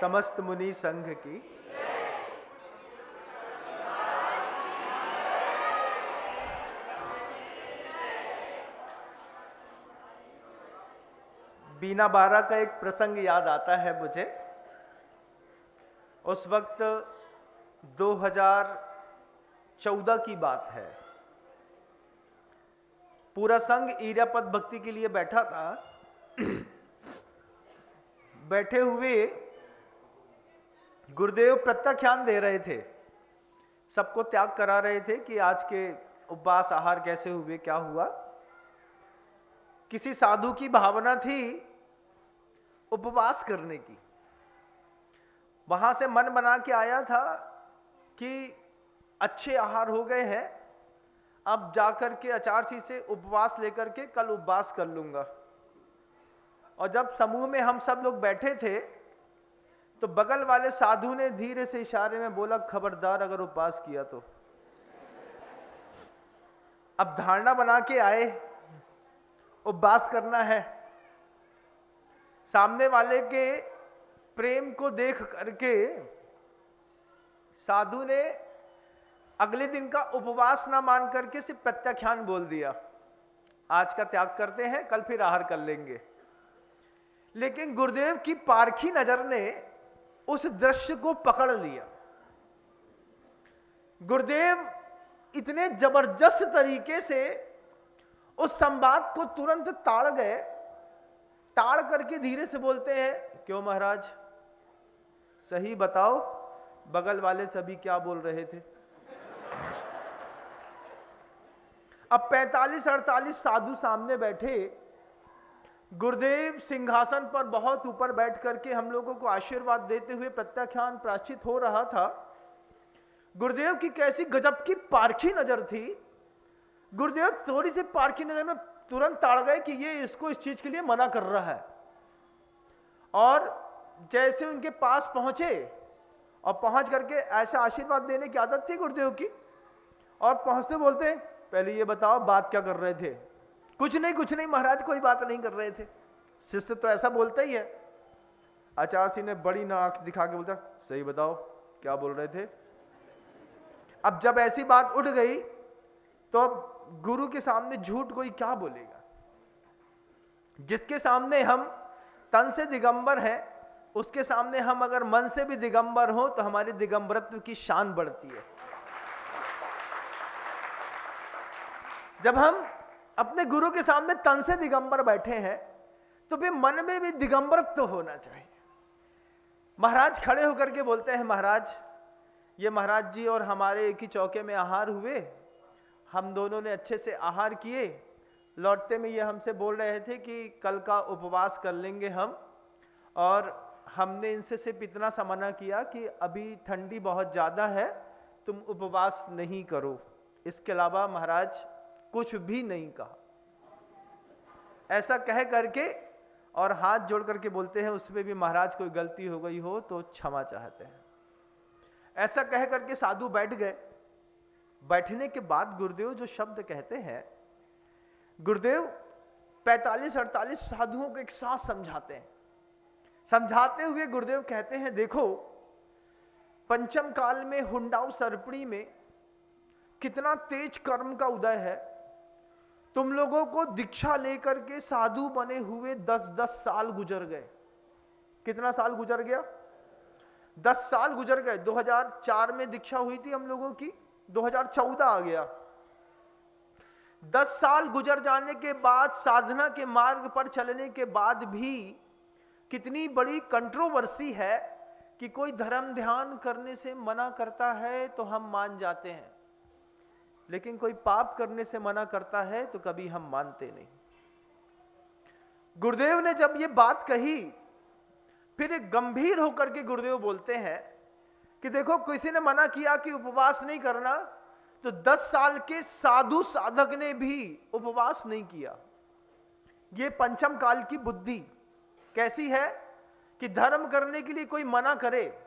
समस्त मुनि संघ की। बीना बारा का एक प्रसंग याद आता है मुझे। उस वक्त 2014 की बात है। पूरा संघ इर्यापद भक्ति के लिए बैठा था। बैठे हुए गुरुदेव प्रत्याख्यान दे रहे थे, सबको त्याग करा रहे थे कि आज के उपवास आहार कैसे हुए, क्या हुआ। किसी साधु की भावना थी उपवास करने की। वहां से मन बना के आया था कि अच्छे आहार हो गए हैं, अब जाकर के अचारसी से उपवास लेकर के कल उपवास कर लूंगा। और जब समूह में हम सब लोग बैठे थे तो बगल वाले साधु ने धीरे से इशारे में बोला, खबरदार अगर उपवास किया तो। अब धारणा बना के आए उपवास करना है। सामने वाले के प्रेम को देख करके साधु ने अगले दिन का उपवास ना मान करके सिर्फ प्रत्याख्यान बोल दिया, आज का त्याग करते हैं, कल फिर आहार कर लेंगे। लेकिन गुरुदेव की पारखी नजर ने उस दृश्य को पकड़ लिया। गुरुदेव इतने जबरदस्त तरीके से उस संवाद को तुरंत ताड़ गए। ताड़ करके धीरे से बोलते हैं, क्यों महाराज, सही बताओ, बगल वाले सभी क्या बोल रहे थे। अब 45-48 साधु सामने बैठे। गुरुदेव सिंहासन पर बहुत ऊपर बैठ करके हम लोगों को आशीर्वाद देते हुए प्रत्याख्यान प्रायश्चित हो रहा था। गुरुदेव की कैसी गजब की पारखी नजर थी। गुरुदेव थोड़ी सी पारखी नजर में तुरंत ताड़ गए कि ये इसको इस चीज के लिए मना कर रहा है। और जैसे उनके पास पहुंचे और पहुंच करके ऐसा आशीर्वाद देने की आदत थी गुरुदेव की, और पहुंचते बोलते हैं, पहले ये बताओ बात क्या कर रहे थे। कुछ नहीं महाराज, कोई बात नहीं कर रहे थे। शिष्य तो ऐसा बोलता ही है। आचार्य ने बड़ी नाक दिखा के बोलता, सही बताओ क्या बोल रहे थे। अब जब ऐसी बात उठ गई तो अब गुरु के सामने झूठ कोई क्या बोलेगा। जिसके सामने हम तन से दिगंबर हैं, उसके सामने हम अगर मन से भी दिगंबर हो तो हमारी दिगंबरत्व की शान बढ़ती है। जब हम अपने गुरु के सामने तन से दिगंबर बैठे हैं तो फिर मन में भी दिगंबरत्व होना चाहिए। महाराज खड़े होकर के बोलते हैं, महाराज ये महाराज जी और हमारे एक ही चौके में आहार हुए, हम दोनों ने अच्छे से आहार किए। लौटते में ये हमसे बोल रहे थे कि कल का उपवास कर लेंगे हम, और हमने इनसे सिर्फ इतना सा मना किया कि अभी ठंडी बहुत ज़्यादा है, तुम उपवास नहीं करो। इसके अलावा महाराज कुछ भी नहीं कहा। ऐसा कह करके और हाथ जोड़ करके बोलते हैं, उसमें भी महाराज कोई गलती हो गई हो तो क्षमा चाहते हैं। ऐसा कह करके साधु बैठ गए। बैठने के बाद गुरुदेव जो शब्द कहते हैं, गुरुदेव 45-48 साधुओं को एक साथ समझाते हैं। समझाते हुए गुरुदेव कहते हैं, देखो पंचम काल में हुंडाऊ सर्पणी में कितना तेज कर्म का उदय है। तुम लोगों को दीक्षा लेकर के साधु बने हुए 10-10 साल गुजर गए। कितना साल गुजर गया? 10 साल गुजर गए। 2004 में दीक्षा हुई थी हम लोगों की, 2014 आ गया। 10 साल गुजर जाने के बाद, साधना के मार्ग पर चलने के बाद भी कितनी बड़ी कंट्रोवर्सी है कि कोई धर्म ध्यान करने से मना करता है तो हम मान जाते हैं, लेकिन कोई पाप करने से मना करता है तो कभी हम मानते नहीं। गुरुदेव ने जब ये बात कही, फिर एक गंभीर होकर के गुरुदेव बोलते हैं कि देखो किसी ने मना किया कि उपवास नहीं करना, तो 10 साल के साधु साधक ने भी उपवास नहीं किया। ये पंचम काल की बुद्धि कैसी है कि धर्म करने के लिए कोई मना करे,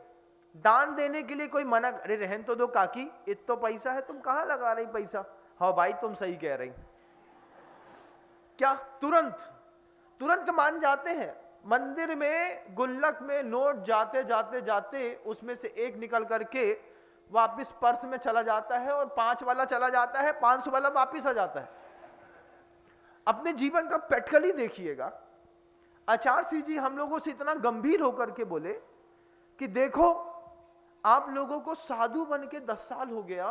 दान देने के लिए कोई मना, अरे रहन तो दो काकी, इत तो पैसा है, तुम कहां लगा रही पैसा। हाँ भाई तुम सही कह रही। क्या तुरंत मान जाते हैं। मंदिर में गुल्लक में नोट जाते जाते जाते उसमें से एक निकल करके वापस पर्स में चला जाता है और 5 वाला चला जाता है, 500 वाला वापस आ जाता है। अपने जीवन का प्रैक्टिकली देखिएगा। आचार्य सिंह जी हम लोगों से इतना गंभीर होकर के बोले कि देखो आप लोगों को साधु बन के 10 साल हो गया,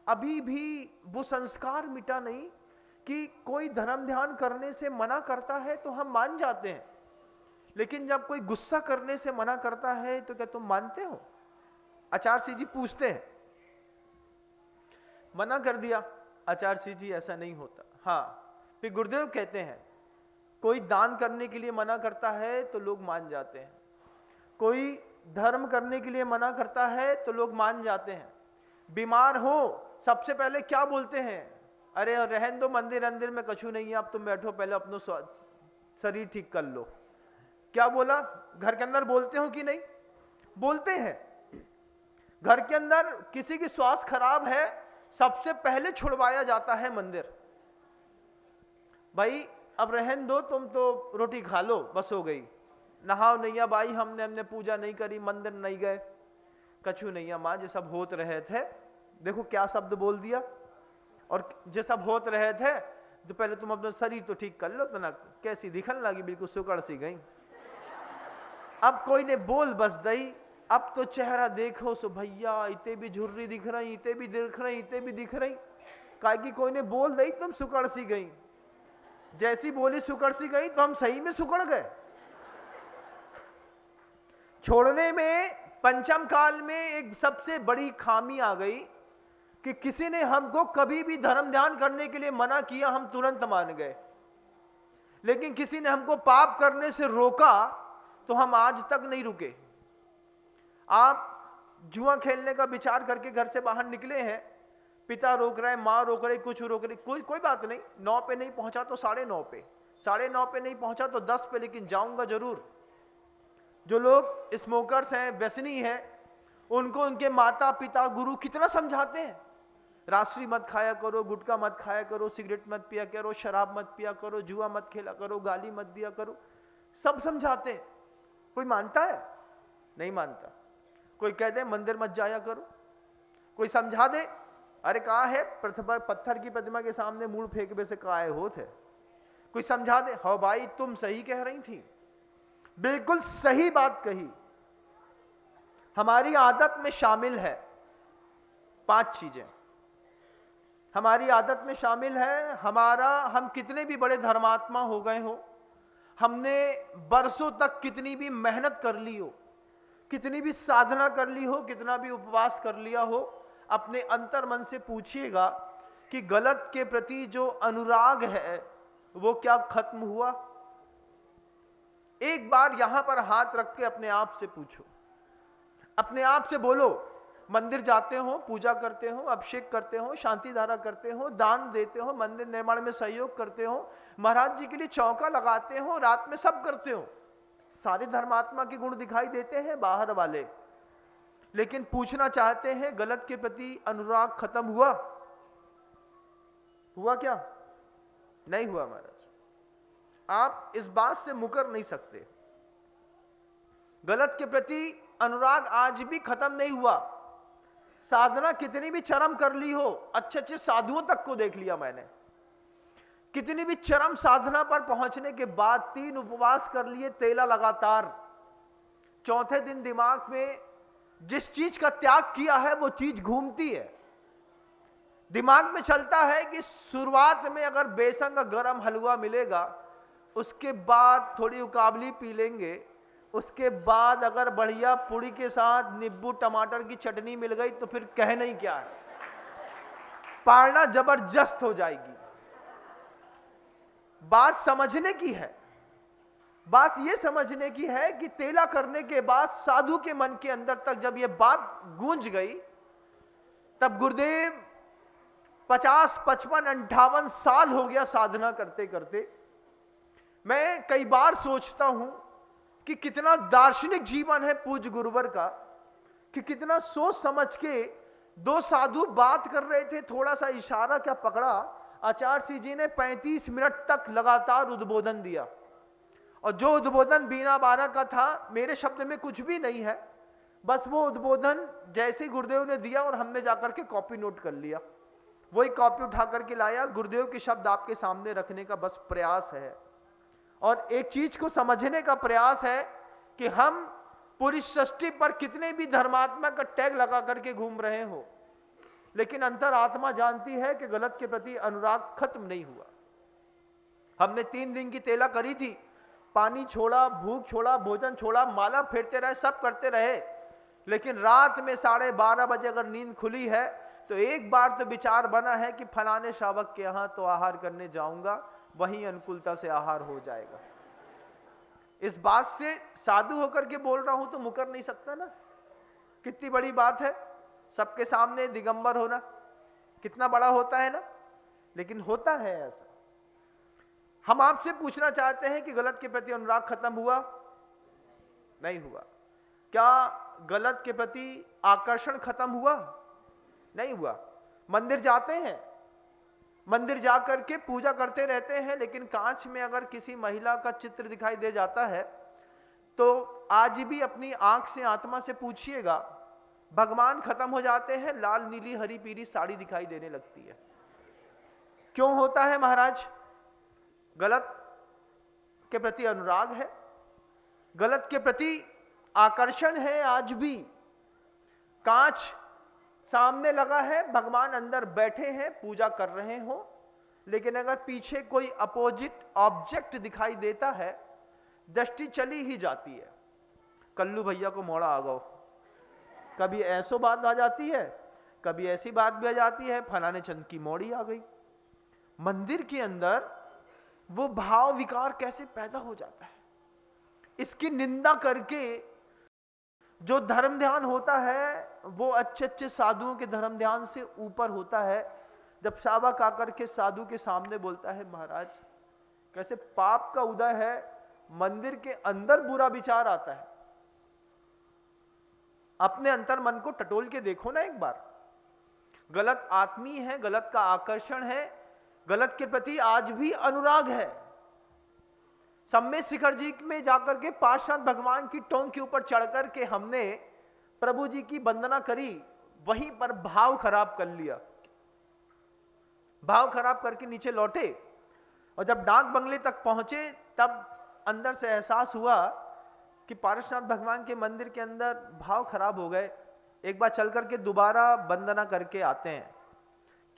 अभी भी वो संस्कार मिटा नहीं कि कोई धर्म ध्यान करने से मना करता है तो हम मान जाते हैं, लेकिन जब कोई गुस्सा करने से मना करता है तो क्या तुम मानते हो? आचार्य सिंह जी पूछते हैं। मना कर दिया आचार्य सिंह जी, ऐसा नहीं होता। हाँ, फिर गुरुदेव कहते हैं कोई दान करने के लिए मना करता है तो लोग मान जाते हैं, कोई धर्म करने के लिए मना करता है तो लोग मान जाते हैं। बीमार हो सबसे पहले क्या बोलते हैं? अरे रहन दो, मंदिर अंदिर में कछु नहीं है, अब तुम बैठो, पहले अपना शरीर ठीक कर लो। क्या बोला? घर के अंदर बोलते हो कि नहीं? बोलते हैं। घर के अंदर किसी की स्वास्थ्य खराब है, सबसे पहले छुड़वाया जाता है मंदिर। भाई अब रहन दो, तुम तो रोटी खा लो, बस हो गई। नहाओ नैया भाई, हमने पूजा नहीं करी, मंदिर नहीं गए, कछु नैया माँ, ये सब होत रहे थे। देखो क्या शब्द बोल दिया। और ये सब होत रहे थे तो पहले तुम अपना शरीर तो ठीक कर लो। तो ना कैसी दिखने लगी, बिल्कुल सुकड़ सी गई। अब कोई ने बोल बस दई, अब तो चेहरा देखो सो भैया, इते भी झुर्री दिख रही, इते भी दिख रही, इते भी दिख रही। काहे कि कोई ने बोल दई तुम सुकड़ सी गई। जैसी बोली सुकड़ सी गई तो हम सही में सुकड़ गए। छोड़ने में पंचम काल में एक सबसे बड़ी खामी आ गई कि किसी ने हमको कभी भी धर्म ध्यान करने के लिए मना किया, हम तुरंत मान गए। लेकिन किसी ने हमको पाप करने से रोका तो हम आज तक नहीं रुके। आप जुआ खेलने का विचार करके घर से बाहर निकले हैं, पिता रोक रहे, माँ रोक रही, कुछ रोक रही, कोई बात नहीं। 9 पे नहीं पहुंचा तो 9:30 पे, 9:30 पे नहीं पहुंचा तो 10 पे, लेकिन जाऊंगा जरूर। जो लोग स्मोकर्स हैं, व्यसनी हैं, उनको उनके माता पिता गुरु कितना समझाते हैं, राष्ट्रीय मत खाया करो, गुटखा मत खाया करो, सिगरेट मत पिया करो, शराब मत पिया करो, जुआ मत खेला करो, गाली मत दिया करो, सब समझाते हैं। कोई मानता है? नहीं मानता। कोई कह दे मंदिर मत जाया करो, कोई समझा दे, अरे कहा है पत्थर की प्रतिमा के सामने मूल फेंकने से काहे होत है, कोई समझा दे, हो भाई तुम सही कह रही थी, बिल्कुल सही बात कही। हमारी आदत में शामिल है 5 चीजें। हमारी आदत में शामिल है हम कितने भी बड़े धर्मात्मा हो गए हो, हमने बरसों तक कितनी भी मेहनत कर ली हो, कितनी भी साधना कर ली हो, कितना भी उपवास कर लिया हो, अपने अंतर मन से पूछिएगा कि गलत के प्रति जो अनुराग है वो क्या खत्म हुआ? एक बार यहां पर हाथ रख के अपने आप से पूछो, अपने आप से बोलो। मंदिर जाते हो, पूजा करते हो, अभिषेक करते हो, शांति धारा करते हो, दान देते हो, मंदिर निर्माण में सहयोग करते हो, महाराज जी के लिए चौका लगाते हो, रात में सब करते हो, सारे धर्मात्मा के गुण दिखाई देते हैं बाहर वाले, लेकिन पूछना चाहते हैं गलत के प्रति अनुराग खत्म हुआ? हुआ क्या? नहीं हुआ महाराज। आप इस बात से मुकर नहीं सकते। गलत के प्रति अनुराग आज भी खत्म नहीं हुआ। साधना कितनी भी चरम कर ली हो, अच्छे अच्छे साधुओं तक को देख लिया मैंने, कितनी भी चरम साधना पर पहुंचने के बाद 3 उपवास कर लिए तेला लगातार, चौथे दिन दिमाग में जिस चीज का त्याग किया है वो चीज घूमती है। दिमाग में चलता है कि शुरुआत में अगर बेसन का गरम हलवा मिलेगा, उसके बाद थोड़ी उकाबली पी लेंगे, उसके बाद अगर बढ़िया पूरी के साथ नींबू टमाटर की चटनी मिल गई तो फिर कहना ही क्या है, पालना जबरदस्त हो जाएगी। बात समझने की है, बात यह समझने की है कि तेला करने के बाद साधु के मन के अंदर तक जब यह बात गूंज गई, तब गुरुदेव 50, 55, 58 साल हो गया साधना करते करते। मैं कई बार सोचता हूं कि कितना दार्शनिक जीवन है पूज्य गुरुवर का, कि कितना सोच समझ के 2 साधु बात कर रहे थे, थोड़ा सा इशारा क्या पकड़ा, आचार्य सिंह जी ने 35 मिनट तक लगातार उद्बोधन दिया और जो उद्बोधन बीना बारा का था, मेरे शब्द में कुछ भी नहीं है, बस वो उद्बोधन जैसे गुरुदेव ने दिया और हमने जाकर के कॉपी नोट कर लिया, वही कॉपी उठा करके लाया। गुरुदेव के शब्द आपके सामने रखने का बस प्रयास है, और एक चीज को समझने का प्रयास है कि हम पूरी सृष्टि पर कितने भी धर्मात्मा का टैग लगा करके घूम रहे हो, लेकिन अंतरात्मा जानती है कि गलत के प्रति अनुराग खत्म नहीं हुआ। हमने 3 दिन की तेला करी थी, पानी छोड़ा, भूख छोड़ा, भोजन छोड़ा, माला फेरते रहे, सब करते रहे, लेकिन रात में 12:30 बजे अगर नींद खुली है तो एक बार तो विचार बना है कि फलाने श्रावक के यहां तो आहार करने जाऊंगा, वहीं अनुकूलता से आहार हो जाएगा। इस बात से साधु होकर के बोल रहा हूं तो मुकर नहीं सकता ना। कितनी बड़ी बात है, सबके सामने दिगंबर होना कितना बड़ा होता है ना, लेकिन होता है ऐसा। हम आपसे पूछना चाहते हैं कि गलत के प्रति अनुराग खत्म हुआ? नहीं हुआ। क्या गलत के प्रति आकर्षण खत्म हुआ? नहीं हुआ। मंदिर जाते हैं, मंदिर जाकर के पूजा करते रहते हैं, लेकिन कांच में अगर किसी महिला का चित्र दिखाई दे जाता है तो आज भी अपनी आंख से, आत्मा से पूछिएगा, भगवान खत्म हो जाते हैं, लाल नीली हरी पीली साड़ी दिखाई देने लगती है। क्यों होता है महाराज? गलत के प्रति अनुराग है, गलत के प्रति आकर्षण है। आज भी कांच सामने लगा है, भगवान अंदर बैठे हैं, पूजा कर रहे हो, लेकिन अगर पीछे कोई अपोजिट ऑब्जेक्ट दिखाई देता है, दृष्टि चली ही जाती है। कल्लू भैया को मोड़ा आ गओ, कभी ऐसो बात आ जाती है, कभी ऐसी बात भी आ जाती है, फलाने चंद की मोड़ी आ गई। मंदिर के अंदर वो भाव विकार कैसे पैदा हो जाता है, इसकी निंदा करके जो धर्म ध्यान होता है वो अच्छे अच्छे साधुओं के धर्म ध्यान से ऊपर होता है। जब सावक आकर के साधु के सामने बोलता है, महाराज कैसे पाप का उदय है, मंदिर के अंदर बुरा विचार आता है, अपने अंतर मन को टटोल के देखो ना एक बार। गलत आत्मी है, गलत का आकर्षण है, गलत के प्रति आज भी अनुराग है। सम्मेद शिखर जी में जाकर के पार्षद भगवान की टोंग के ऊपर चढ़कर के हमने प्रभु जी की वंदना करी, वहीं पर भाव खराब कर लिया, भाव खराब करके नीचे लौटे, और जब डाक बंगले तक पहुंचे तब अंदर से एहसास हुआ कि पार्षद भगवान के मंदिर के अंदर भाव खराब हो गए, एक बार चल करके दोबारा वंदना करके आते हैं।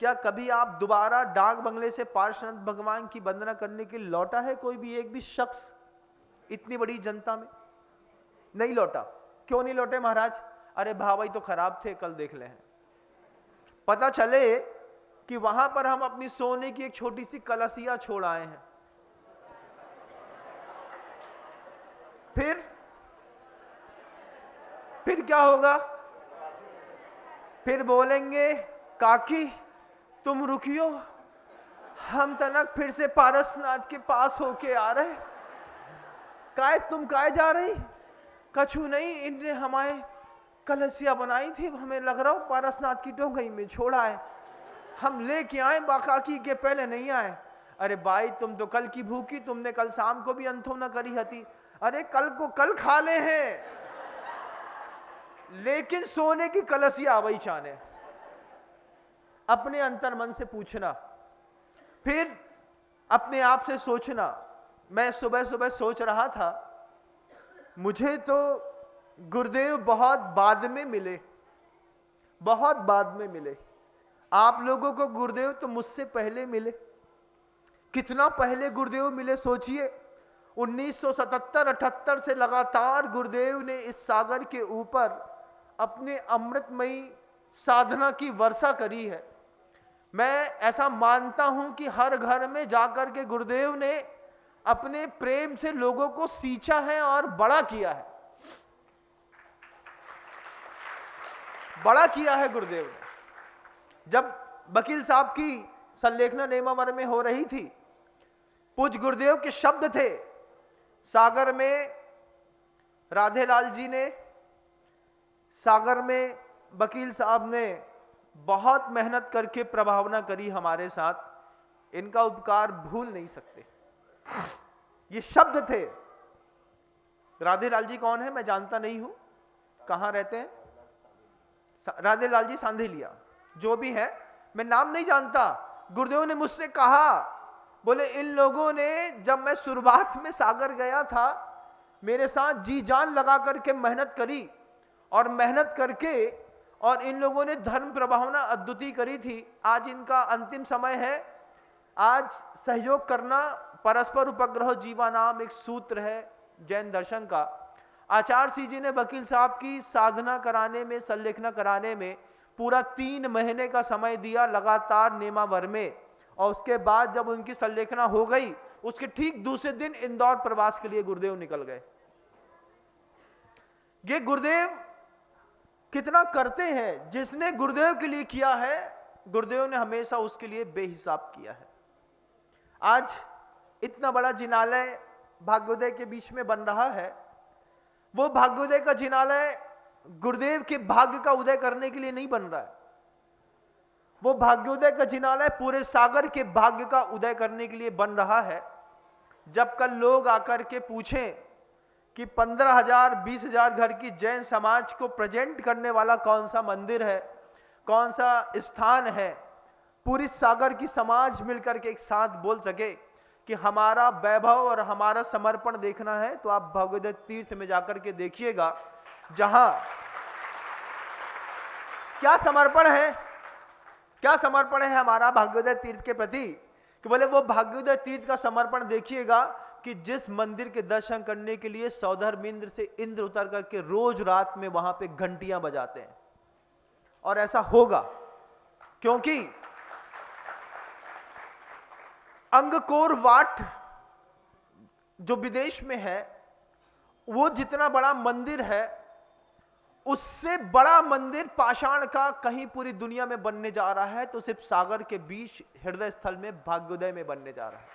क्या कभी आप दोबारा डाक बंगले से पार्षद भगवान की वंदना करने के लिए लौटा है कोई भी एक भी शख्स इतनी बड़ी जनता में? नहीं लौटा। क्यों नहीं लौटे महाराज? अरे भाव ही तो खराब थे, कल देख ले हैं। पता चले कि वहां पर हम अपनी सोने की एक छोटी सी कलसिया छोड़ आए हैं। फिर क्या होगा? फिर बोलेंगे, काकी तुम रुकियो, हम तनक फिर से पारसनाथ के पास होके आ रहे। काय तुम काय जा रही? कछु नहीं, इनने हमारे कलसिया बनाई थी, हमें लग रहा हो पारसनाथ की टोंगई में छोड़ा है, हम लेके आए, बाकाकी के पहले नहीं आए। अरे भाई तुम तो कल की भूखी, तुमने कल शाम को भी अंथो न करी हती। अरे कल को कल खा ले हैं, लेकिन सोने की कलसिया वही चाने। अपने अंतर मन से पूछना, फिर अपने आप से सोचना। मैं सुबह सुबह सोच रहा था, मुझे तो गुरुदेव बहुत बाद में मिले, बहुत बाद में मिले। आप लोगों को गुरुदेव तो मुझसे पहले मिले। कितना पहले गुरुदेव मिले सोचिए। 1977-78 से लगातार गुरुदेव ने इस सागर के ऊपर अपने अमृतमयी साधना की वर्षा करी है। मैं ऐसा मानता हूं कि हर घर में जाकर के गुरुदेव ने अपने प्रेम से लोगों को सींचा है और बड़ा किया है, बड़ा किया है गुरुदेव ने। जब वकील साहब की संलेखना नेमावर में हो रही थी, पूज्य गुरुदेव के शब्द थे, सागर में राधेलाल जी ने, सागर में वकील साहब ने बहुत मेहनत करके प्रभावना करी हमारे साथ, इनका उपकार भूल नहीं सकते। ये शब्द थे राधे लाल जी कौन है मैं जानता नहीं हूं, कहां रहते हैं? राधे लाल जी सांधेलिया, जो भी है मैं नाम नहीं जानता। गुरुदेव ने मुझसे कहा, बोले इन लोगों ने जब मैं शुरुआत में सागर गया था मेरे साथ जी जान लगा करके मेहनत करी, और मेहनत करके और इन लोगों ने धर्म प्रभावना अद्वितीय करी थी। आज इनका अंतिम समय है। आज सहयोग करना, परस्पर उपग्रह जीवा नाम एक सूत्र है जैन दर्शन का। आचार्य सिंह जी ने वकील साहब की साधना कराने में, संलेखना कराने में पूरा 3 महीने का समय दिया लगातार नेमावर में, और उसके बाद जब उनकी संलेखना हो गई उसके ठीक दूसरे दिन इंदौर प्रवास के लिए गुरुदेव निकल गए। ये गुरुदेव कितना करते हैं, जिसने गुरुदेव के लिए किया है गुरुदेव ने हमेशा उसके लिए बेहिसाब किया है। आज इतना बड़ा जिनालय भाग्योदय के बीच में बन रहा है। वो भाग्योदय का जिनालय गुरुदेव के भाग्य का उदय करने के लिए नहीं बन रहा है। वो भाग्योदय का जिनालय पूरे सागर के भाग्य का उदय करने के लिए बन रहा है। जब कल लोग आकर के पूछें कि 15,000 20,000 घर की जैन समाज को प्रेजेंट करने वाला कौन सा मंदिर है, कौन सा स्थान है, पूरी सागर की समाज मिलकर के एक साथ बोल सके कि हमारा वैभव और हमारा समर्पण देखना है, तो आप भाग्योदय तीर्थ में जाकर के देखिएगा, जहां क्या समर्पण है, क्या समर्पण है हमारा भाग्योदय तीर्थ के प्रति। कि बोले वो भाग्योदय तीर्थ का समर्पण देखिएगा कि जिस मंदिर के दर्शन करने के लिए सौधर्मेंद्र से इंद्र उतर करके रोज रात में वहां पे घंटियां बजाते हैं। और ऐसा होगा क्योंकि अंगकोर वाट जो विदेश में है, वो जितना बड़ा मंदिर है उससे बड़ा मंदिर पाषाण का कहीं पूरी दुनिया में बनने जा रहा है, तो सिर्फ सागर के बीच हृदय स्थल में भाग्योदय में बनने जा रहा है।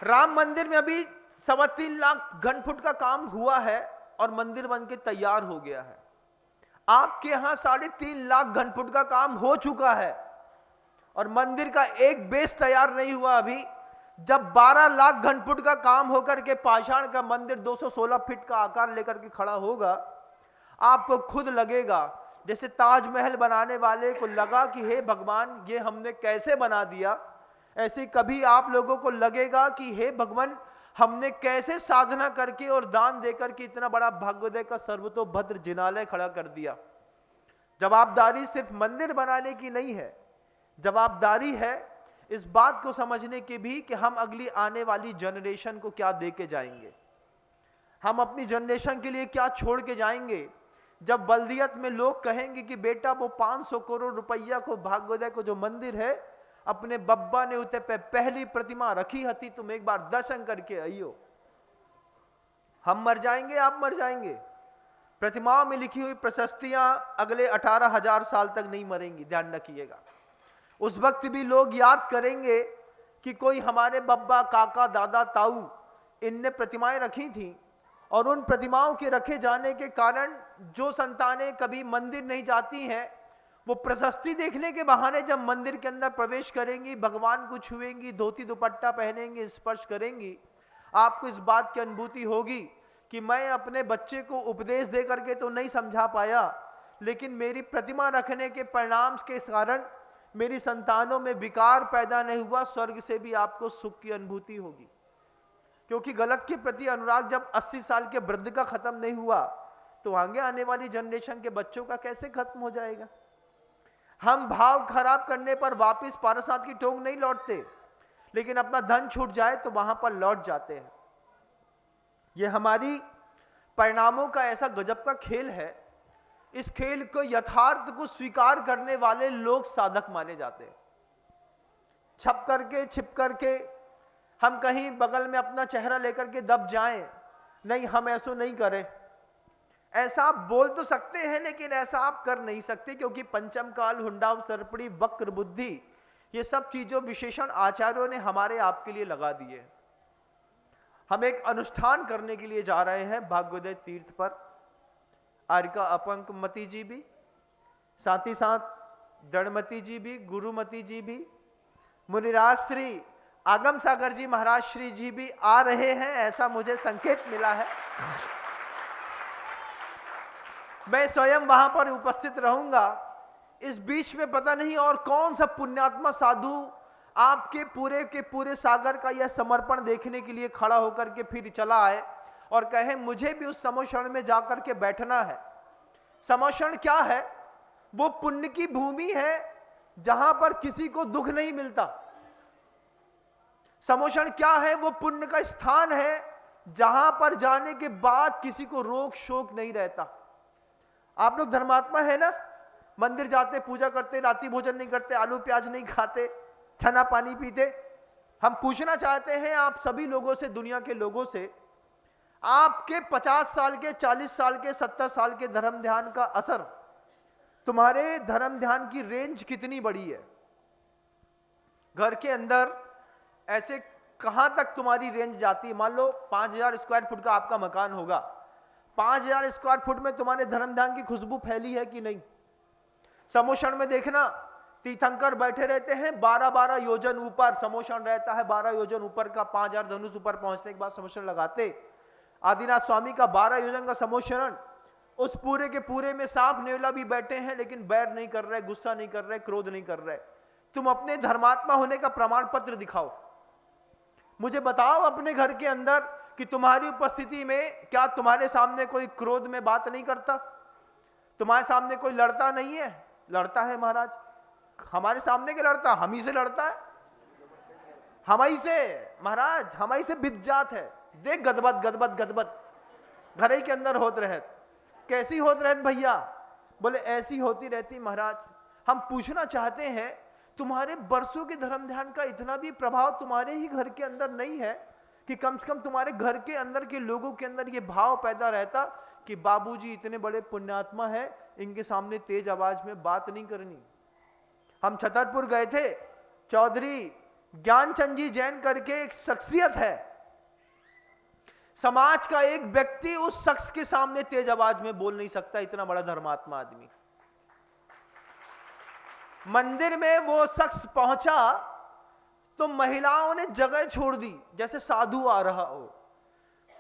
राम मंदिर में अभी 3.25 लाख घन फुट का काम हुआ है और मंदिर बनके तैयार हो गया है। आपके यहां 3.5 लाख घन फुट का काम हो चुका है और मंदिर का एक बेस तैयार नहीं हुआ अभी। जब 12 लाख घन फुट का काम होकर के पाषाण का मंदिर 216 फीट का आकार लेकर के खड़ा होगा, आपको खुद लगेगा जैसे ताजमहल बनाने वाले को लगा कि हे भगवान ये हमने कैसे बना दिया, ऐसे कभी आप लोगों को लगेगा कि हे भगवान हमने कैसे साधना करके और दान देकर के इतना बड़ा भाग्योदय का सर्वतोभद्र जिनालय खड़ा कर दिया। जवाबदारी सिर्फ मंदिर बनाने की नहीं है, जवाबदारी है इस बात को समझने की भी कि हम अगली आने वाली जनरेशन को क्या दे के जाएंगे, हम अपनी जनरेशन के लिए क्या छोड़ के जाएंगे। जब बल्दियत में लोग कहेंगे कि बेटा वो 500 करोड़ रुपया को भाग्योदय को जो मंदिर है अपने बब्बा ने उते पे पहली प्रतिमा रखी हती, तुम एक बार दर्शन करके आइयो। हम मर जाएंगे, आप मर जाएंगे। प्रतिमाओं में लिखी हुई प्रशस्तियां अगले 18,000 साल तक नहीं मरेंगी, ध्यान रखिएगा। उस वक्त भी लोग याद करेंगे कि कोई हमारे बब्बा, काका, दादा, ताऊ इनने प्रतिमाएं रखी थी, और उन प्रतिमाओं के रखे जाने के कारण जो संतानें कभी मंदिर नहीं जाती हैं, वो प्रशस्ति देखने के बहाने जब मंदिर के अंदर प्रवेश करेंगी, भगवान को छुएंगी, धोती दुपट्टा पहनेंगी, स्पर्श करेंगी, आपको इस बात की अनुभूति होगी कि मैं अपने बच्चे को उपदेश दे करके तो नहीं समझा पाया, लेकिन मेरी प्रतिमा रखने के परिणाम के कारण मेरी संतानों में विकार पैदा नहीं हुआ। स्वर्ग से भी आपको सुख की अनुभूति होगी, क्योंकि गलत के प्रति अनुराग जब 80 साल के वृद्ध का खत्म नहीं हुआ तो आगे आने वाली जनरेशन के बच्चों का कैसे खत्म हो जाएगा। हम भाव खराब करने पर वापस पारासात की टोंग नहीं लौटते, लेकिन अपना धन छूट जाए तो वहां पर लौट जाते हैं। यह हमारी परिणामों का ऐसा गजब का खेल है। इस खेल को, यथार्थ को स्वीकार करने वाले लोग साधक माने जाते हैं। छप करके, छिप करके हम कहीं बगल में अपना चेहरा लेकर के दब जाएं, नहीं हम ऐसा नहीं करें। ऐसा आप बोल तो सकते हैं, लेकिन ऐसा आप कर नहीं सकते, क्योंकि पंचम काल, हुंडाव, सर्पड़ी, वक्र बुद्धि, ये सब चीजों विशेषण आचार्यों ने हमारे आपके लिए लगा दिए। हम एक अनुष्ठान करने के लिए जा रहे हैं भाग्योदय तीर्थ पर। आर्का अपंकमती जी भी, साथ ही साथ दृढ़मती जी भी, गुरुमती जी भी, मुनिराज श्री आगम सागर जी महाराज श्री जी भी आ रहे हैं, ऐसा मुझे संकेत मिला है। मैं स्वयं वहां पर उपस्थित रहूंगा। इस बीच में पता नहीं और कौन सा पुण्यात्मा साधु आपके पूरे के पूरे सागर का यह समर्पण देखने के लिए खड़ा होकर के फिर चला आए और कहे मुझे भी उस समोषण में जाकर के बैठना है। समोषण क्या है? वो पुण्य की भूमि है जहां पर किसी को दुख नहीं मिलता। समोषण क्या है? वो पुण्य का स्थान है जहां पर जाने के बाद किसी को रोग शोक नहीं रहता। आप लोग धर्मात्मा है ना, मंदिर जाते, पूजा करते, रात्रि भोजन नहीं करते, आलू प्याज नहीं खाते, छना पानी पीते। हम पूछना चाहते हैं आप सभी लोगों से, दुनिया के लोगों से, आपके 50 साल के, 40 साल के, 70 साल के धर्म ध्यान का असर, तुम्हारे धर्म ध्यान की रेंज कितनी बड़ी है? घर के अंदर ऐसे कहां तक तुम्हारी रेंज जाती है? मान लो 5000 स्क्वायर फुट का आपका मकान होगा, 5000 स्क्वायर फुट में तुम्हारे धर्म ध्यान की खुशबू फैली है कि नहीं? समोषण में देखना, तीर्थंकर बैठे रहते हैं 12-12 योजन ऊपर, समोषण रहता है 12 योजन ऊपर का, 5000 धनुष ऊपर पहुंचने के बाद समोषण लगाते। आदिनाथ स्वामी का 12 योजन का समोषण, उस पूरे के पूरे में सांप नेवला भी बैठे हैं लेकिन बैर नहीं कर रहे, गुस्सा नहीं कर रहे, क्रोध नहीं कर रहे। तुम अपने धर्मात्मा होने का प्रमाण पत्र दिखाओ, मुझे बताओ अपने घर के अंदर कि तुम्हारी उपस्थिति में क्या तुम्हारे सामने कोई क्रोध में बात नहीं करता? तुम्हारे सामने कोई लड़ता नहीं है? लड़ता है महाराज, हमारे सामने के लड़ता, हम ही से लड़ता है, हम ही से महाराज, हम ही से बित जात है। देख गदबद गदबद गदबद घर ही के अंदर होत रहत। कैसी होत रहत भैया? बोले ऐसी होती रहती महाराज। हम पूछना चाहते हैं तुम्हारे बरसों के धर्म ध्यान का इतना भी प्रभाव तुम्हारे ही घर के अंदर नहीं है कि कम से कम तुम्हारे घर के अंदर के लोगों के अंदर ये भाव पैदा रहता कि बाबूजी इतने बड़े पुण्यात्मा है, इनके सामने तेज आवाज में बात नहीं करनी। हम छतरपुर गए थे, चौधरी ज्ञानचंद जी जैन करके एक शख्सियत है, समाज का एक व्यक्ति उस शख्स के सामने तेज आवाज में बोल नहीं सकता, इतना बड़ा धर्मात्मा आदमी। मंदिर में वो शख्स पहुंचा तो महिलाओं ने जगह छोड़ दी जैसे साधु आ रहा हो।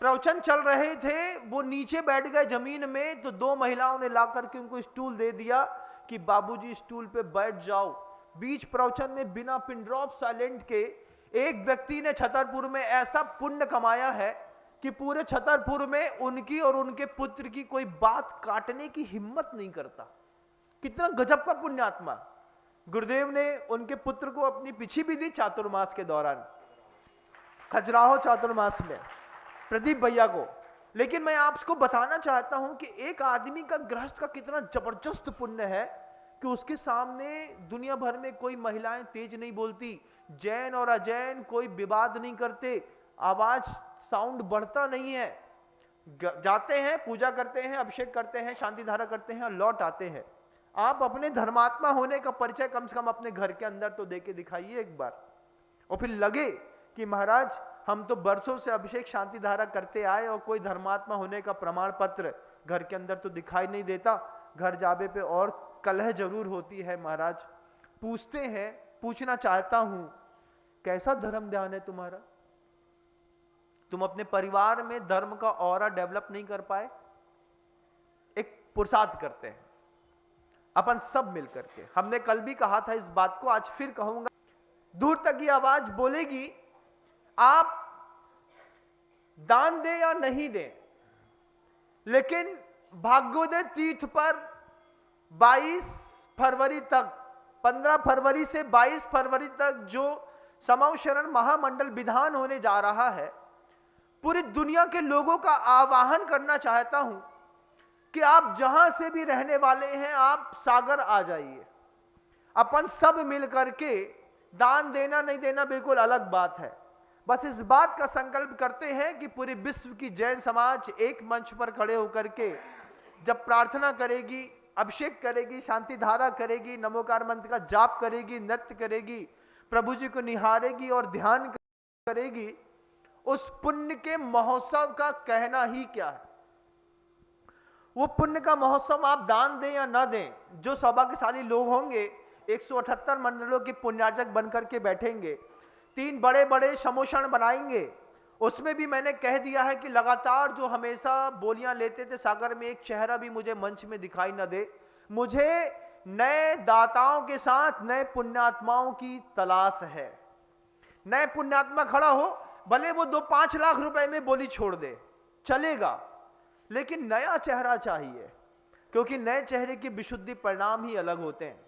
प्रवचन चल रहे थे, वो नीचे बैठ गए जमीन में, तो 2 महिलाओं ने ला करके उनको स्टूल दे दिया कि बाबूजी स्टूल पे बैठ जाओ। बीच प्रवचन में बिना पिन ड्रॉप साइलेंट के एक व्यक्ति ने छतरपुर में ऐसा पुण्य कमाया है कि पूरे छतरपुर में उनकी और उनके पुत्र की कोई बात काटने की हिम्मत नहीं करता। कितना गजब का पुण्यात्मा। गुरुदेव ने उनके पुत्र को अपनी पिछी भी दी चातुर्मास के दौरान, खजुराहो चातुर्मास में, प्रदीप भैया को। लेकिन मैं आपको बताना चाहता हूं कि एक आदमी का, गृहस्थ का कितना जबरदस्त पुण्य है कि उसके सामने दुनिया भर में कोई महिलाएं तेज नहीं बोलती, जैन और अजैन कोई विवाद नहीं करते, आवाज साउंड बढ़ता नहीं है। जाते हैं, पूजा करते हैं, अभिषेक करते हैं, शांति धारा करते हैं और लौट आते हैं। आप अपने धर्मात्मा होने का परिचय कम से कम अपने घर के अंदर तो देके दिखाइए एक बार, और फिर लगे कि महाराज हम तो बरसों से अभिषेक शांति धारा करते आए और कोई धर्मात्मा होने का प्रमाण पत्र घर के अंदर तो दिखाई नहीं देता। घर जाबे पे और कलह जरूर होती है महाराज। पूछते हैं, पूछना चाहता हूं कैसा धर्म ध्यान है तुम्हारा? तुम अपने परिवार में धर्म का ऑरा डेवलप नहीं कर पाए? एक पुरुषार्थ करते हैं अपन सब मिलकर के। हमने कल भी कहा था इस बात को, आज फिर कहूंगा। दूर तक ये आवाज बोलेगी, आप दान दें या नहीं दें, लेकिन भाग्योदय तीर्थ पर 22 फरवरी तक, 15 फरवरी से 22 फरवरी तक जो समवशरण महामंडल विधान होने जा रहा है, पूरी दुनिया के लोगों का आह्वान करना चाहता हूं कि आप जहां से भी रहने वाले हैं, आप सागर आ जाइए। अपन सब मिलकर के, दान देना नहीं देना बिल्कुल अलग बात है, बस इस बात का संकल्प करते हैं कि पूरे विश्व की जैन समाज एक मंच पर खड़े होकर के जब प्रार्थना करेगी, अभिषेक करेगी, शांति धारा करेगी, नमोकार मंत्र का जाप करेगी, नृत्य करेगी, प्रभु जी को निहारेगी और ध्यान करेगी, उस पुण्य के महोत्सव का कहना ही क्या है। वो पुण्य का महोत्सव आप दान दें या ना दें, जो सौभाग्यशाली लोग होंगे 178 मंडलों के पुण्यार्चक बनकर के बैठेंगे, 3 बड़े बड़े समोषण बनाएंगे। उसमें भी मैंने कह दिया है कि लगातार जो हमेशा बोलियां लेते थे सागर में, एक चेहरा भी मुझे मंच में दिखाई न दे। मुझे नए दाताओं के साथ नए पुण्यात्माओं की तलाश है। नए पुण्यात्मा खड़ा हो, भले वो 2-5 लाख रुपए में बोली छोड़ दे, चलेगा, लेकिन नया चेहरा चाहिए, क्योंकि नए चेहरे की विशुद्धि परिणाम ही अलग होते हैं।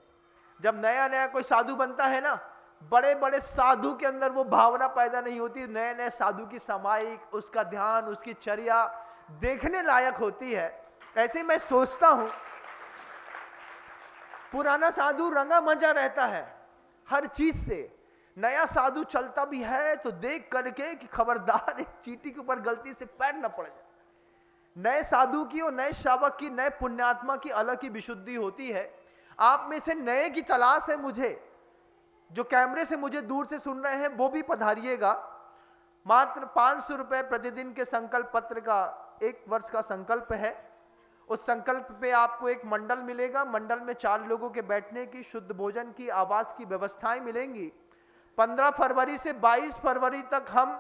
जब नया नया कोई साधु बनता है ना, बड़े बड़े साधु के अंदर वो भावना पैदा नहीं होती। नए नए साधु की समाइक, उसका ध्यान, उसकी चर्या देखने लायक होती है। ऐसे मैं सोचता हूं, पुराना साधु रंगा मंजा रहता है हर चीज से। नया साधु चलता भी है तो देख करके कि खबरदार एक चींटी के ऊपर गलती से पैर न पड़ जाए। नए साधु की और नए श्रावक की, नए पुण्यात्मा की अलग ही विशुद्धि होती है। आप में से नए की तलाश है मुझे, जो कैमरे से मुझे दूर से सुन रहे हैं वो भी पधारिएगा। मात्र 500 रुपए प्रतिदिन के संकल्प पत्र का 1 वर्ष का संकल्प है। उस संकल्प पे आपको एक मंडल मिलेगा। मंडल में 4 लोगों के बैठने की, शुद्ध भोजन की, आवास की व्यवस्थाएं मिलेंगी। 15 फरवरी से 22 फरवरी तक हम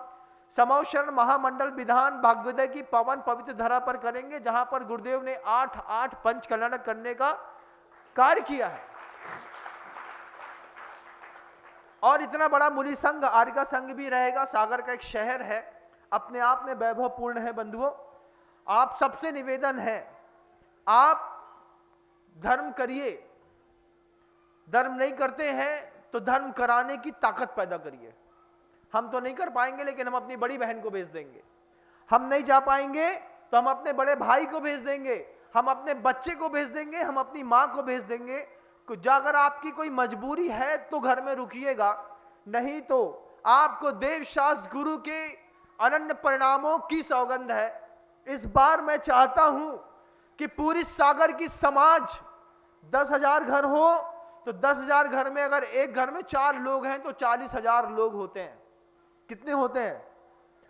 समोषण महामंडल विधान भाग्योदय की पवन पवित्र धरा पर करेंगे, जहां पर गुरुदेव ने 8 पंच कल्याण करने का कार्य किया है। और इतना बड़ा मुनि संघ, आर्य संघ भी रहेगा। सागर का एक शहर है, अपने आप में वैभवपूर्ण है। बंधुओं, आप सबसे निवेदन है, आप धर्म करिए। धर्म नहीं करते हैं तो धर्म कराने की ताकत पैदा करिए। हम तो नहीं कर पाएंगे, लेकिन हम अपनी बड़ी बहन को भेज देंगे। हम नहीं जा पाएंगे तो हम अपने बड़े भाई को भेज देंगे, हम अपने बच्चे को भेज देंगे, हम अपनी मां को भेज देंगे। अगर आपकी कोई मजबूरी है तो घर में रुकिएगा, नहीं तो आपको देव शास्त्र गुरु के अनन्य परिणामों की सौगंध है। इस बार मैं चाहता हूं कि पूरी सागर की समाज, 10,000 घर हो तो 10,000 घर में अगर एक घर में 4 लोग हैं तो 40,000 लोग होते हैं। कितने होते हैं?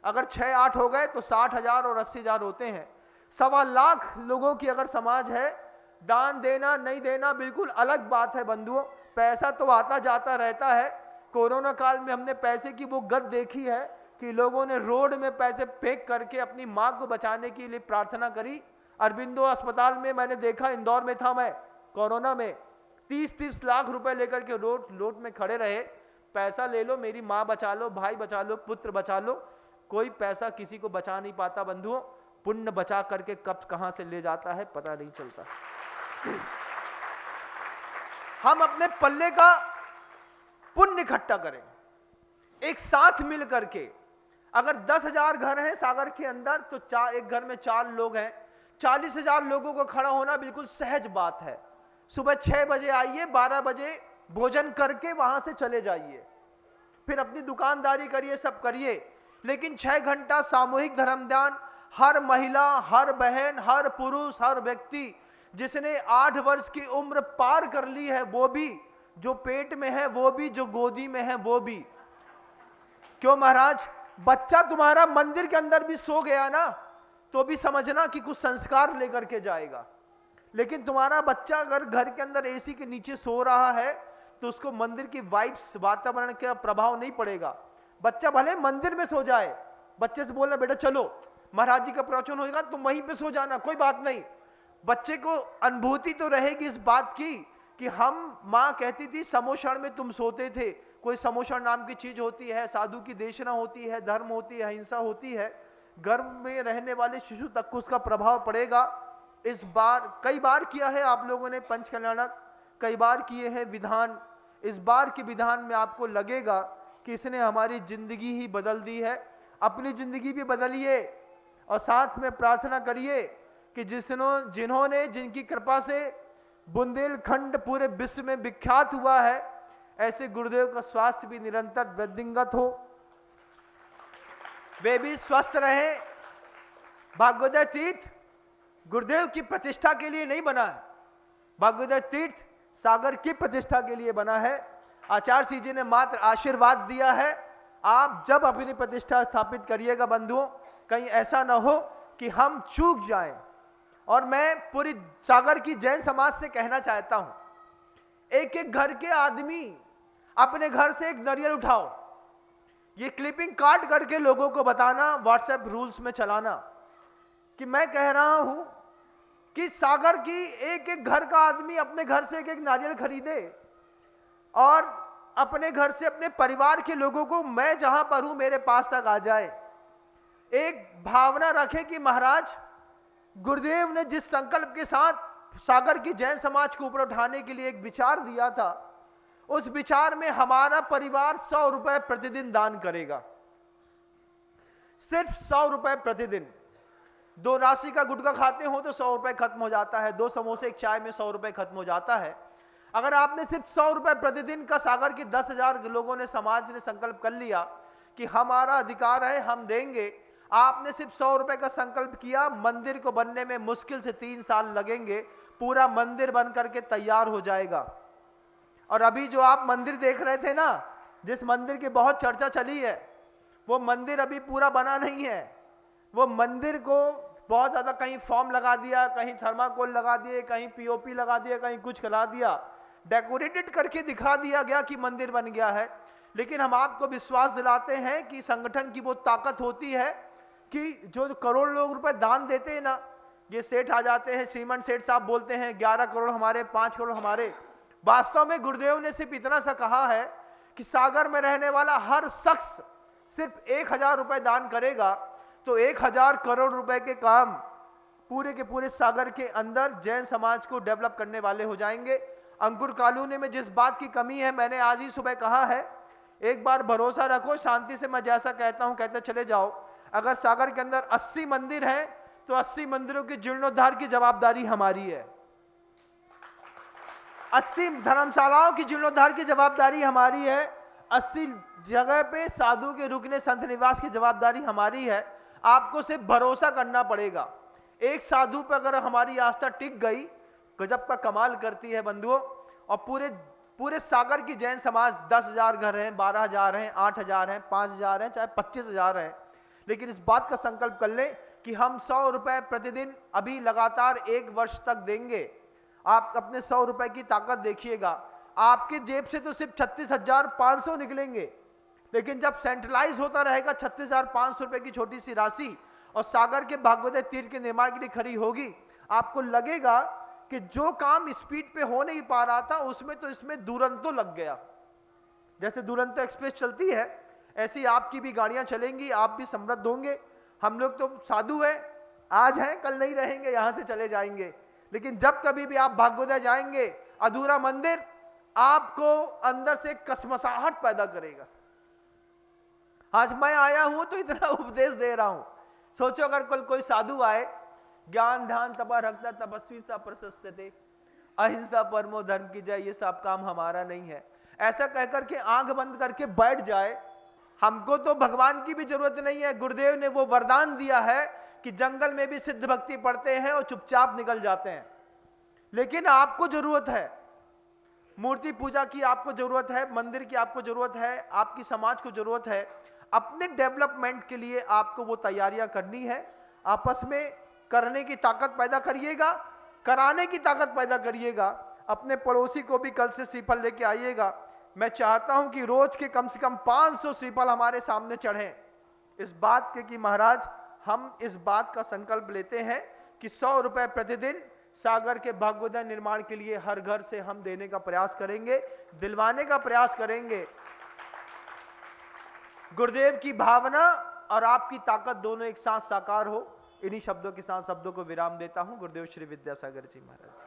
अगर 6-8 हो गए तो 60,000 और 80,000 होते हैं। 1.25 लाख लोगों की अगर समाज है, दान देना नहीं देना बिल्कुल अलग बात है बंधुओं। पैसा तो आता जाता रहता है। कोरोना काल में हमने पैसे की वो गद देखी है कि लोगों ने रोड में पैसे फेंक करके अपनी मां को बचाने के लिए प्रार्थना करी। अरबिंदो अस्पताल में मैंने देखा, इंदौर में था मैं कोरोना में, 30-30 लाख रुपए लेकर के रोड में खड़े रहे। पैसा ले लो, मेरी मां बचा लो, भाई बचा लो, पुत्र बचा लो। कोई पैसा किसी को बचा नहीं पाता बंधुओं। पुण्य बचा करके कब कहां से ले जाता है पता नहीं चलता। हम अपने पल्ले का पुण्य इकट्ठा करें, एक साथ मिल करके। अगर 10,000 घर हैं सागर के अंदर तो एक घर में 4 लोग हैं, 40,000 लोगों को खड़ा होना बिल्कुल सहज बात है। सुबह 6 बजे आइए, 12 बजे भोजन करके वहां से चले जाइए, फिर अपनी दुकानदारी करिए, सब करिए, लेकिन 6 घंटा सामूहिक धर्मदान। हर महिला, हर बहन, हर पुरुष, हर व्यक्ति जिसने 8 वर्ष की उम्र पार कर ली है, वो भी, जो पेट में है वो भी, जो गोदी में है वो भी। क्यों महाराज? बच्चा तुम्हारा मंदिर के अंदर भी सो गया ना तो भी समझना कि कुछ संस्कार लेकर के जाएगा, लेकिन तुम्हारा बच्चा अगर घर के अंदर एसी के नीचे सो रहा है तो उसको मंदिर की वाइब्स, वातावरण का प्रभाव नहीं पड़ेगा। बच्चा भले मंदिर में सो जाए, बच्चे से बोलना बेटा चलो महाराज जी का प्रवचन होगा तुम वहीं पे सो जाना, कोई बात नहीं। बच्चे को अनुभूति तो रहेगी इस बात की कि हम, माँ कहती थी समोषण में तुम सोते थे। कोई समोषण नाम की चीज होती है, साधु की देशना होती है, धर्म होती है, अहिंसा होती है। गर्भ में रहने वाले शिशु तक को उसका प्रभाव पड़ेगा। इस बार कई बार किया है आप लोगों ने पंच कल्याणक, कई बार किए हैं विधान। इस बार के विधान में आपको लगेगा कि इसने हमारी जिंदगी ही बदल दी है। अपनी जिंदगी भी बदलिए और साथ में प्रार्थना करिए कि जिन्होंने जिनकी कृपा से बुंदेलखंड पूरे विश्व में विख्यात हुआ है, ऐसे गुरुदेव का स्वास्थ्य भी निरंतर वृद्धिंगत हो, वे भी स्वस्थ रहे। भाग्योदय तीर्थ गुरुदेव की प्रतिष्ठा के लिए नहीं बना है, भाग्योदय तीर्थ सागर की प्रतिष्ठा के लिए बना है। आचार्य श्री जी ने मात्र आशीर्वाद दिया है। आप जब अपनी प्रतिष्ठा स्थापित करिएगा बंधुओं, कहीं ऐसा ना हो कि हम चूक जाएं। और मैं पूरी सागर की जैन समाज से कहना चाहता हूं, एक एक घर के आदमी अपने घर से एक नारियल उठाओ, ये क्लिपिंग काट करके लोगों को बताना, व्हाट्सएप रूल्स में चलाना कि मैं कह रहा हूं कि सागर की एक एक घर का आदमी अपने घर से एक एक नारियल खरीदे और अपने घर से अपने परिवार के लोगों को मैं जहां पर हूं मेरे पास तक आ जाए। एक भावना रखे कि महाराज गुरुदेव ने जिस संकल्प के साथ सागर की जैन समाज को ऊपर उठाने के लिए एक विचार दिया था, उस विचार में हमारा परिवार 100 रुपए प्रतिदिन दान करेगा। सिर्फ 100 रुपए प्रतिदिन। 2 राशि का गुटखा खाते हो तो 100 रुपए खत्म हो जाता है, 2 समोसे एक चाय में 100 रुपए खत्म हो जाता है। अगर आपने सिर्फ 100 रुपए प्रतिदिन का सागर के 10,000 लोगों ने, समाज ने संकल्प कर लिया कि हमारा अधिकार है, हम देंगे। आपने सिर्फ 100 रुपए का संकल्प किया, मंदिर को बनने में मुश्किल से 3 साल लगेंगे, पूरा मंदिर बन करके तैयार हो जाएगा। और अभी जो आप मंदिर देख रहे थे ना, जिस मंदिर की बहुत चर्चा चली है, वो मंदिर अभी पूरा बना नहीं है। वो मंदिर को बहुत ज्यादा कहीं फॉर्म लगा दिया, कहीं थर्माकोल लगा दिए, कहीं पीओपी लगा दिया, कहीं कुछ लगा दिया, डेकोरेटेड करके दिखा दिया गया कि मंदिर बन गया है। लेकिन हम आपको विश्वास दिलाते हैं कि संगठन की वो ताकत होती है कि जो करोड़ लोग रुपए दान देते हैं ना, ये सेठ आ जाते हैं, श्रीमन सेठ साहब बोलते हैं 11 करोड़ हमारे, 5 करोड़ हमारे। वास्तव में गुरुदेव ने सिर्फ इतना सा कहा है कि सागर में रहने वाला हर शख्स सिर्फ 1000 रुपए दान करेगा तो 1000 करोड़ रुपए के काम पूरे के पूरे सागर के अंदर जैन समाज को डेवलप करने वाले हो जाएंगे। अंकुर कॉलोनी में जिस बात की कमी है, मैंने आज ही सुबह कहा है, एक बार भरोसा रखो, शांति से मैं जैसा कहता हूं कहते चले जाओ। अगर सागर के अंदर 80 मंदिर हैं तो 80 मंदिरों के जीर्णोद्धार की जवाबदारी हमारी है। 80 धर्मशालाओं की जीर्णोद्धार की जवाबदारी हमारी है। 80 जगह पे साधु के रुकने, संत निवास की जवाबदारी हमारी है। आपको सिर्फ भरोसा करना पड़ेगा। एक साधु पर अगर हमारी आस्था टिक गई, गजब का कमाल करती है बंधुओं। और पूरे सागर की जैन समाज 10,000 घर हैं, 12,000 हैं, 8,000 हैं, 5,000 हैं, चाहे 25,000 हैं, लेकिन इस बात का संकल्प कर लें कि हम 100 रुपए प्रतिदिन अभी लगातार 1 वर्ष तक देंगे। आप अपने 100 रुपए की ताकत देखिएगा। आपकी जेब से तो सिर्फ 36,500 निकलेंगे, लेकिन जब सेंट्रलाइज होता रहेगा 36,500 रुपए की छोटी सी राशि और सागर के भागवत तीर्थ के निर्माण के लिए खड़ी होगी, आपको लगेगा कि जो काम स्पीड पे हो नहीं पा रहा था उसमें तो इसमें दुरंतो लग गया। जैसे दुरंतो एक्सप्रेस चलती है, ऐसी आपकी भी गाड़ियां चलेंगी, आप भी समृद्ध होंगे। हम लोग तो साधु हैं, आज हैं कल नहीं रहेंगे, यहां से चले जाएंगे। लेकिन जब कभी भी आप भागवत जाएंगे, अधूरा मंदिर आपको अंदर से कसमसाहट पैदा करेगा। आज मैं आया हूं तो इतना उपदेश दे रहा हूं। सोचो अगर कल कोई साधु आए, ज्ञान ध्यान तपा रखता तपस्वी सा प्रशस्यते, अहिंसा परमो धर्म की जय, ये सब काम हमारा नहीं है, ऐसा कहकर के आंख बंद करके बैठ जाए। हमको तो भगवान की भी जरूरत नहीं है। गुरुदेव ने वो वरदान दिया है कि जंगल में भी सिद्ध भक्ति पढ़ते हैं और चुपचाप निकल जाते हैं। लेकिन आपको जरूरत है, मूर्ति पूजा की आपको जरूरत है, मंदिर की आपको जरूरत है, आपकी समाज को जरूरत है। अपने डेवलपमेंट के लिए आपको वो तैयारियां करनी है। आपस में करने की ताकत पैदा करिएगा, कराने की ताकत पैदा करिएगा। अपने पड़ोसी को भी कल से श्रीफल लेके आइएगा। मैं चाहता हूं कि रोज के कम से कम 500 श्रीफल हमारे सामने चढ़ें, इस बात के कि महाराज हम इस बात का संकल्प लेते हैं कि 100 रुपए प्रतिदिन सागर के भागवत निर्माण के लिए हर घर से हम देने का प्रयास करेंगे, दिलवाने का प्रयास करेंगे। गुरुदेव की भावना और आपकी ताकत दोनों एक साथ साकार हो। इन्हीं शब्दों के साथ शब्दों को विराम देता हूं। गुरुदेव श्री विद्यासागर जी महाराज।